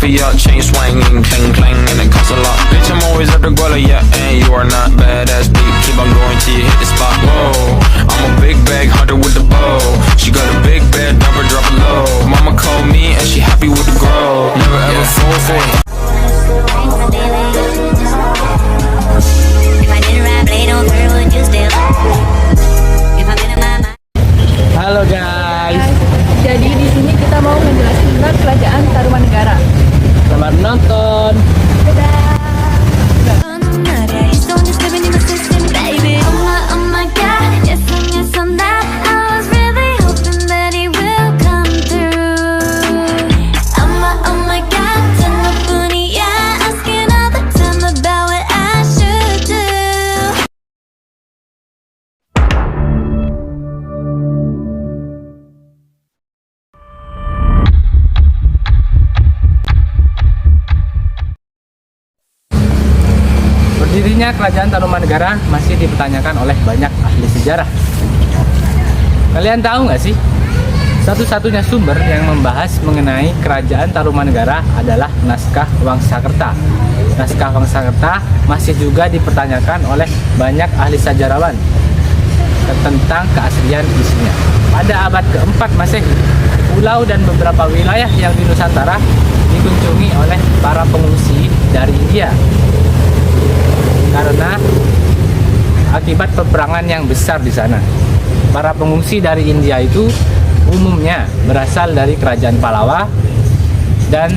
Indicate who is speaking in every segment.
Speaker 1: mafia, chain swinging, clang clang, and it costs a lot. Bitch, I'm always at the guala, yeah, and you are not badass beat. Keep on going till you hit the spot. Whoa, I'm a big bag hunter with the bow. She got a big bed, never drop it low. Mama called me and she happy with the grow. Never ever fall for it.
Speaker 2: Halo guys,
Speaker 3: Jadi di sini kita mau menjelaskan tentang kerajaan Tarumanegara.
Speaker 2: selamat menonton. Berdirinya kerajaan Tarumanegara masih dipertanyakan oleh banyak ahli sejarah. Kalian tahu nggak sih? Satu-satunya sumber yang membahas mengenai kerajaan Tarumanegara adalah naskah Wangsakerta. Naskah Wangsakerta masih juga dipertanyakan oleh banyak ahli sejarawan tentang keaslian isinya. Pada abad keempat Masehi, pulau dan beberapa wilayah yang di Nusantara dikunjungi oleh para pengungsi dari India. Karena akibat peperangan yang besar di sana, para pengungsi dari India itu umumnya berasal dari kerajaan Pallava dan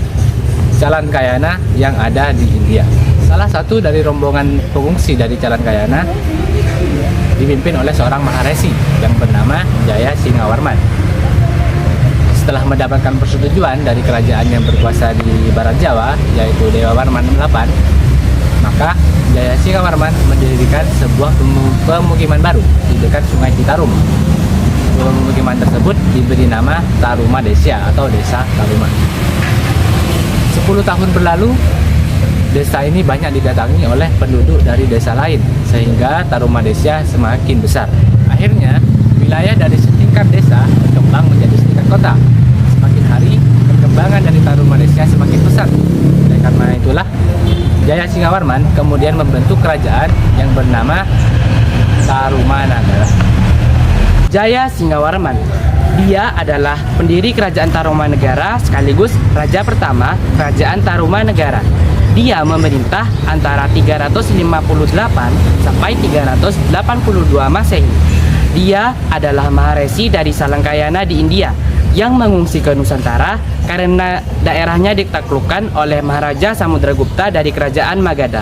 Speaker 2: Calankayana yang ada di India. Salah satu dari rombongan pengungsi dari Calankayana dipimpin oleh seorang Maharesi yang bernama Jaya Singawarman. Setelah mendapatkan persetujuan dari kerajaan yang berkuasa di Barat Jawa, yaitu Dewa Warman 8, maka Jaya Singawarman mendirikan sebuah pemukiman baru di dekat Sungai Citarum. Pemukiman tersebut diberi nama Tarumadesya atau Desa Taruma. 10 tahun berlalu, desa ini banyak didatangi oleh penduduk dari desa lain, sehingga Tarumadesya semakin besar. Akhirnya, wilayah dari setingkat desa berkembang menjadi setingkat kota. Semakin hari, perkembangan dari Tarumadesya semakin pesat. Oleh karena itulah, Jaya Singawarman kemudian membentuk kerajaan yang bernama Tarumanagara. Jaya Singawarman, dia adalah pendiri kerajaan Tarumanegara sekaligus raja pertama kerajaan Tarumanegara. Dia memerintah antara 358 sampai 382 Masehi. Dia adalah Maharesi dari Calankayana di India yang mengungsi ke Nusantara karena daerahnya ditaklukkan oleh Maharaja Samudragupta dari kerajaan Magadha.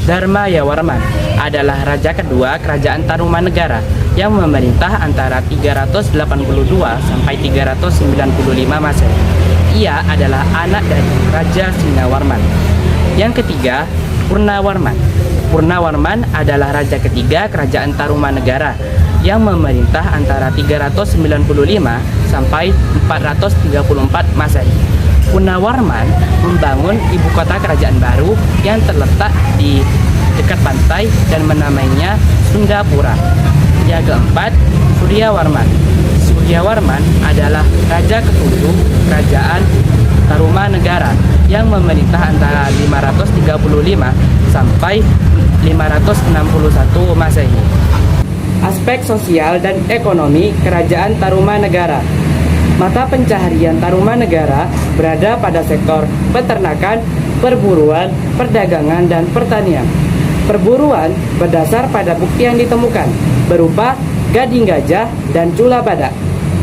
Speaker 2: Dharmayawarman adalah raja kedua kerajaan Tarumanegara yang memerintah antara 382 sampai 395 Masehi. Ia adalah anak dari Raja Singawarman. Yang ketiga, Purnawarman. Purnawarman adalah raja ketiga kerajaan Tarumanegara yang memerintah antara 395 sampai 434 Masehi. Purnawarman membangun ibu kota kerajaan baru yang terletak di dekat pantai dan menamainya Sundapura. Yang keempat, Suryawarman. Suryawarman adalah raja ketujuh kerajaan Tarumanegara yang memerintah antara 535 sampai 561 Masehi. Aspek sosial dan ekonomi kerajaan Tarumanegara. Mata pencaharian Tarumanegara berada pada sektor peternakan, perburuan, perdagangan, dan pertanian. Perburuan berdasar pada bukti yang ditemukan, berupa gading gajah dan cula badak.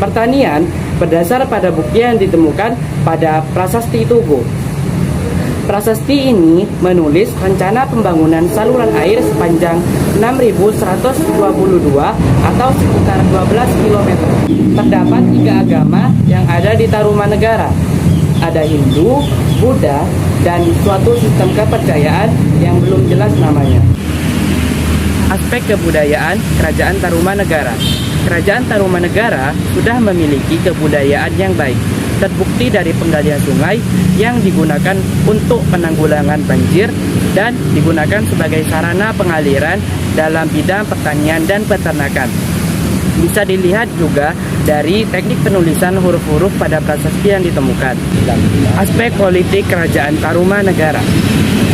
Speaker 2: Pertanian berdasar pada bukti yang ditemukan pada Prasasti Tugu. Prasasti ini menulis rencana pembangunan saluran air sepanjang 6.122 atau sekitar 12 km. Terdapat 3 agama yang ada di Tarumanegara. Ada Hindu, Buddha, dan suatu sistem kepercayaan yang belum jelas namanya. Aspek kebudayaan Kerajaan Tarumanegara. Kerajaan Tarumanegara sudah memiliki kebudayaan yang baik, terbukti dari penggalian sungai yang digunakan untuk penanggulangan banjir dan digunakan sebagai sarana pengaliran dalam bidang pertanian dan peternakan.
Speaker 4: Bisa dilihat juga dari teknik penulisan huruf-huruf pada prasasti yang ditemukan. Aspek politik Kerajaan Tarumanegara.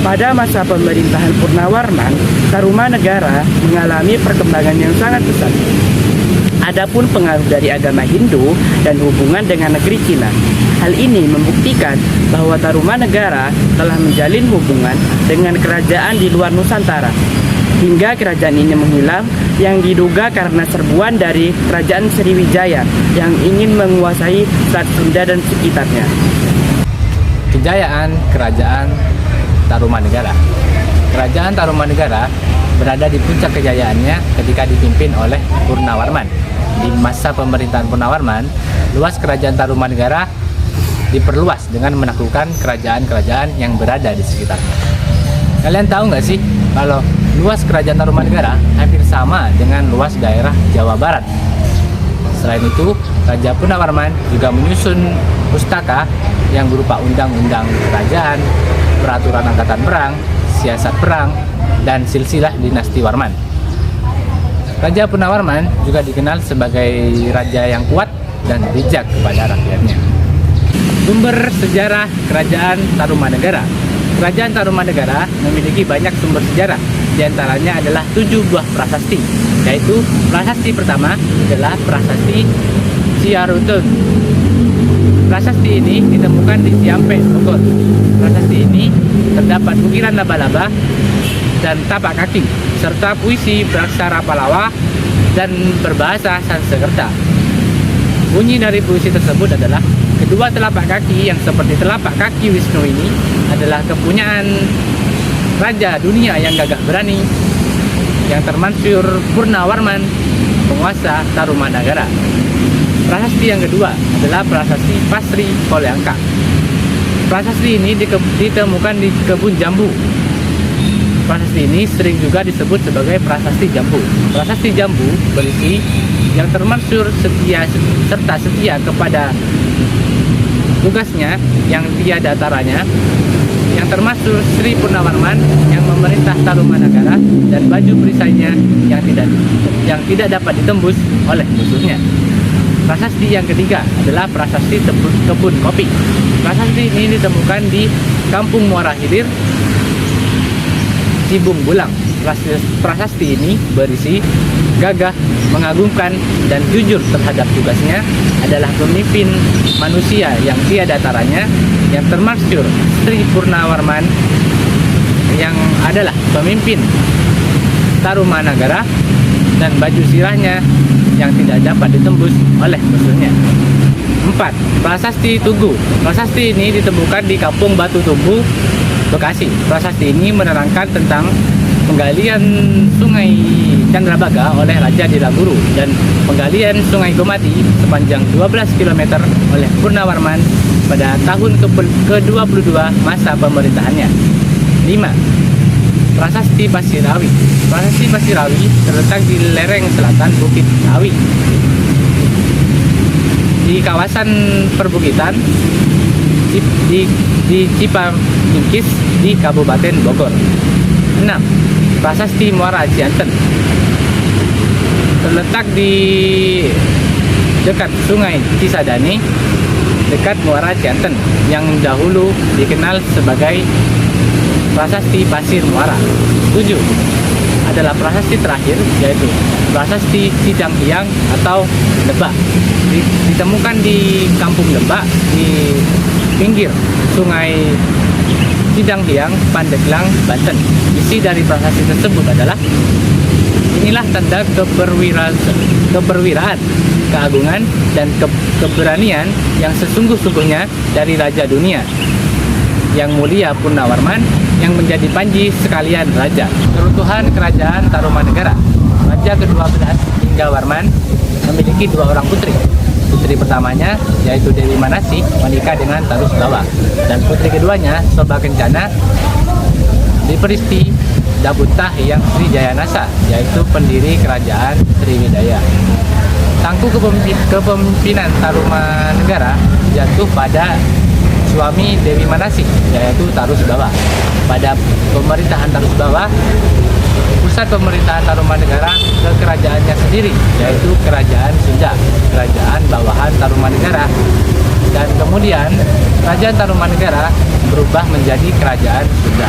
Speaker 4: Pada masa pemerintahan Purnawarman, Tarumanegara mengalami perkembangan yang sangat pesat. Adapun pengaruh dari agama Hindu dan hubungan dengan negeri Cina. Hal ini membuktikan bahwa Tarumanegara telah menjalin hubungan dengan kerajaan di luar Nusantara. Hingga kerajaan ini menghilang yang diduga karena serbuan dari kerajaan Sriwijaya yang ingin menguasai Selat Sunda dan sekitarnya.
Speaker 2: Kejayaan Kerajaan Tarumanegara. Kerajaan Tarumanegara berada di puncak kejayaannya ketika dipimpin oleh Purnawarman. Di masa pemerintahan Purnawarman, luas kerajaan Tarumanegara diperluas dengan menaklukkan kerajaan-kerajaan yang berada di sekitarnya. Kalian tahu nggak sih kalau luas kerajaan Tarumanegara hampir sama dengan luas daerah Jawa Barat. Selain itu, Raja Purnawarman juga menyusun pustaka yang berupa undang-undang kerajaan, peraturan angkatan perang, siasat perang, dan silsilah dinasti Warman. Raja Purnawarman juga dikenal sebagai raja yang kuat dan bijak kepada rakyatnya. Sumber sejarah Kerajaan Tarumanegara. Kerajaan Tarumanegara memiliki banyak sumber sejarah. Di antaranya adalah 7 buah prasasti, yaitu prasasti pertama adalah prasasti Ciarutun. Prasasti ini ditemukan di Ciampek, Bogor. Prasasti ini terdapat ukiran laba-laba dan tapak kaki, serta puisi beraksara Palawa dan berbahasa Sanskerta. Bunyi dari puisi tersebut adalah, kedua telapak kaki yang seperti telapak kaki Wisnu ini adalah kepunyaan Raja Dunia yang gagah berani, yang termansur Purnawarman, penguasa Tarumanegara. Prasasti yang kedua adalah prasasti Pasri Poleangka. Prasasti ini ditemukan di kebun jambu. Prasasti ini sering juga disebut sebagai prasasti jambu. Prasasti jambu berisi yang termansur setia serta setia kepada tugasnya yang tiada taranya, yang termasuk Sri Purnawarman yang memerintah Tarumanegara, dan baju perisainya yang tidak dapat ditembus oleh musuhnya. Prasasti yang ketiga adalah prasasti kebun kopi. Prasasti ini ditemukan di Kampung Muara Hilir, Cibung Bulang. Prasasti ini berisi gagah, mengagumkan, dan jujur terhadap tugasnya, adalah pemimpin manusia yang tiada taranya, yang termasyhur Sri Purnawarman yang adalah pemimpin Tarumanegara, dan baju sirahnya yang tidak dapat ditembus oleh musuhnya. 4. Prasasti Tugu. Prasasti ini ditemukan di Kampung Batu Tugu, Bekasi. Prasasti ini menerangkan tentang penggalian Sungai Candrabaga oleh Raja Dilaguru dan penggalian Sungai Gomati sepanjang 12 km oleh Purnawarman pada tahun ke-22 masa pemerintahannya. 5. Prasasti Pasirawi. Prasasti Pasirawi terletak di lereng selatan Bukit Rawi, di kawasan perbukitan di Cipamingkis di Kabupaten Bogor. 6. Prasasti Muara Cianten terletak di dekat Sungai Cisadane, dekat Muara Cianten, yang dahulu dikenal sebagai Prasasti Pasir Muara. 7. Adalah prasasti terakhir, yaitu Prasasti Sidang Hyang atau Lebak. Ditemukan di Kampung Lebak di pinggir Sungai Sidang Hyang, Pandeglang, Banten. Isi dari prasasti tersebut adalah, inilah tanda keperwiraan, keagungan, dan keberanian yang sesungguh-sungguhnya dari Raja Dunia yang mulia Purnawarman, yang menjadi panji sekalian raja. Keruntuhan Kerajaan Tarumanegara. Raja ke-12 hingga Warman memiliki 2 orang putri. Putri pertamanya yaitu Dewi Manasih menikah dengan Tarusbawa, dan putri keduanya Soba Kencana diperisti Dabutah yang Sri Jayanasa, yaitu pendiri Kerajaan Sriwijaya. Tangku kepemimpinan Tarumanegara jatuh pada suami Dewi Manasih, yaitu Tarusbawa. Pada pemerintahan Tarusbawa, pusat pemerintahan Tarumanegara ke kerajaannya sendiri, yaitu Kerajaan Sunda, Kerajaan Bawahan Tarumanegara. Dan kemudian Kerajaan Tarumanegara berubah menjadi Kerajaan Sunda.